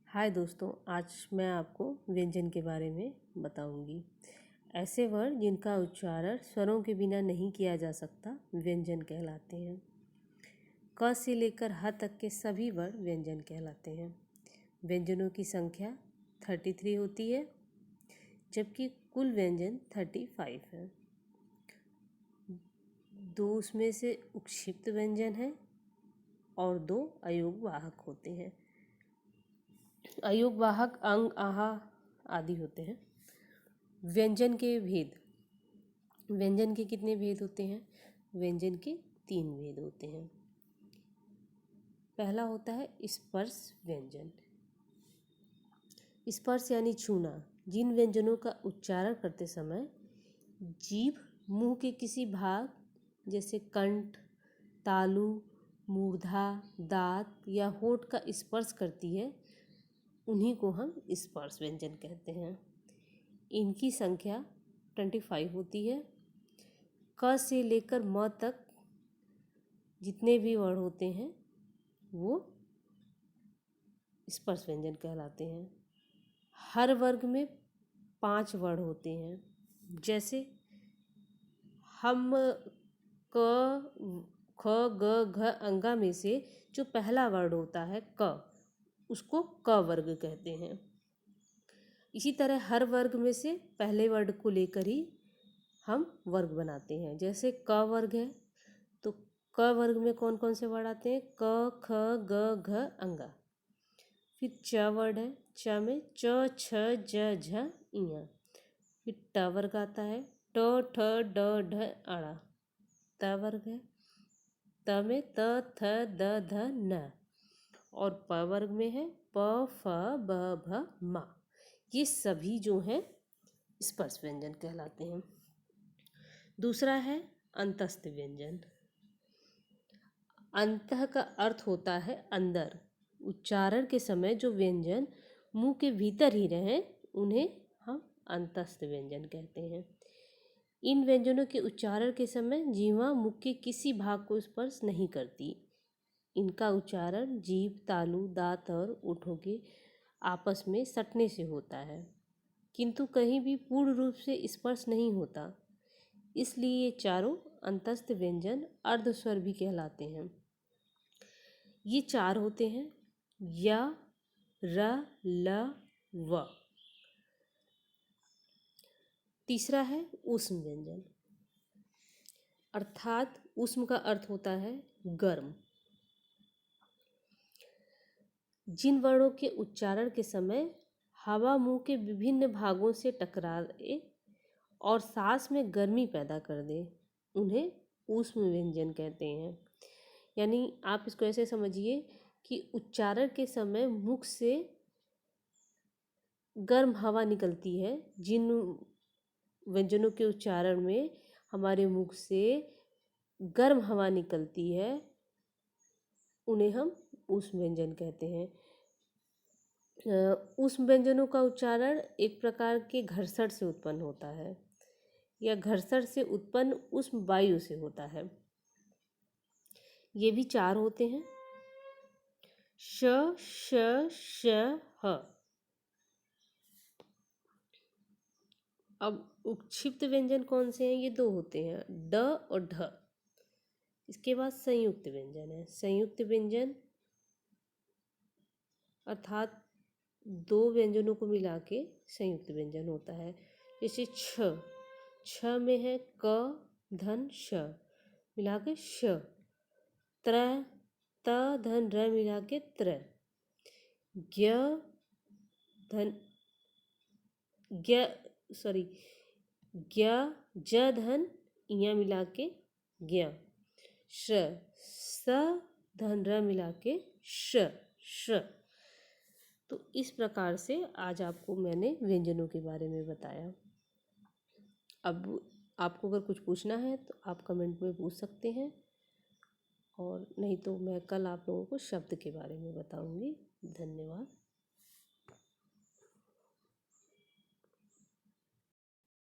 हाय दोस्तों, आज मैं आपको व्यंजन के बारे में बताऊंगी। ऐसे वर्ण जिनका उच्चारण स्वरों के बिना नहीं किया जा सकता व्यंजन कहलाते हैं। क से लेकर ह तक के सभी वर्ण व्यंजन कहलाते हैं। व्यंजनों की संख्या 33 होती है, जबकि कुल व्यंजन 35 है। दो उसमें से उक्षिप्त व्यंजन है और दो अयोगवाहक होते हैं। अयोगवाहक अंग, आहा आदि होते हैं। व्यंजन के भेद। व्यंजन के कितने भेद होते हैं? व्यंजन के 3 भेद होते हैं। पहला होता है स्पर्श व्यंजन। स्पर्श यानी छूना। जिन व्यंजनों का उच्चारण करते समय जीभ मुंह के किसी भाग जैसे कंठ, तालु, मूर्धा, दांत या होठ का स्पर्श करती है, उन्हीं को हम स्पर्श व्यंजन कहते हैं। इनकी संख्या 25 होती है। क से लेकर म तक जितने भी वर्ण होते हैं वो स्पर्श व्यंजन कहलाते हैं। हर वर्ग में 5 वर्ण होते हैं। जैसे हम क, ख, ग, घ अंगा में से जो पहला वर्ण होता है क, उसको क वर्ग कहते हैं। इसी तरह हर वर्ग में से पहले वर्ण को लेकर ही हम वर्ग बनाते हैं। जैसे क वर्ग है तो क वर्ग में कौन कौन से वर्ण आते हैं? क, ख, ग, घ अंगा। फिर च वर्ड है, च में च, छ, ज, झ, इया। फिर ट वर्ग आता है, ट, ठ, ड, ढ, अड़ा। त वर्ग है, त में त, थ, द, ध, न। और प वर्ग में है प, फ, ब, भ, म। ये सभी जो हैं स्पर्श व्यंजन कहलाते हैं। दूसरा है अंतस्थ व्यंजन। अंतः का अर्थ होता है अंदर। उच्चारण के समय जो व्यंजन मुंह के भीतर ही रहें उन्हें हम अंतस्थ व्यंजन कहते हैं। इन व्यंजनों के उच्चारण के समय जीवा मुख के किसी भाग को स्पर्श नहीं करती। इनका उच्चारण जीभ, तालु, दांत और ओठों के आपस में सटने से होता है, किंतु कहीं भी पूर्ण रूप से स्पर्श नहीं होता। इसलिए ये चारों अंतस्थ व्यंजन अर्धस्वर भी कहलाते हैं। ये 4 होते हैं य, र, ल, व। तीसरा है ऊष्म व्यंजन, अर्थात ऊष्म का अर्थ होता है गर्म। जिन वर्णों के उच्चारण के समय हवा मुंह के विभिन्न भागों से टकराए और सांस में गर्मी पैदा कर दे, उन्हें ऊष्म व्यंजन कहते हैं। यानी आप इसको ऐसे समझिए कि उच्चारण के समय मुख से गर्म हवा निकलती है। जिन व्यंजनों के उच्चारण में हमारे मुख से गर्म हवा निकलती है उन्हें हम ऊष्म व्यंजन कहते हैं। ऊष्म व्यंजनों का उच्चारण एक प्रकार के घर्षण से उत्पन्न होता है या घर्षण से उत्पन्न ऊष्म वायु से होता है। ये भी 4 होते हैं श, श, श, ह। अब उक्षिप्त व्यंजन कौन से हैं? ये 2 होते हैं, ड और ढ। इसके बाद संयुक्त व्यंजन है। संयुक्त व्यंजन अर्थात 2 व्यंजनों को मिला के संयुक्त व्यंजन होता है। जैसे छ, छ में है क, धन, श मिला के श। त्र, त, धन, र मिला के त्र। ज्ञ, धन, ज्ञ, सॉरी ज्ञ, ज, धन, इया मिला के ज्ञ। श, स, धन, र मिला के श, श। तो इस प्रकार से आज आपको मैंने व्यंजनों के बारे में बताया। अब आपको अगर कुछ पूछना है तो आप कमेंट में पूछ सकते हैं, और नहीं तो मैं कल आप लोगों को शब्द के बारे में बताऊंगी। धन्यवाद।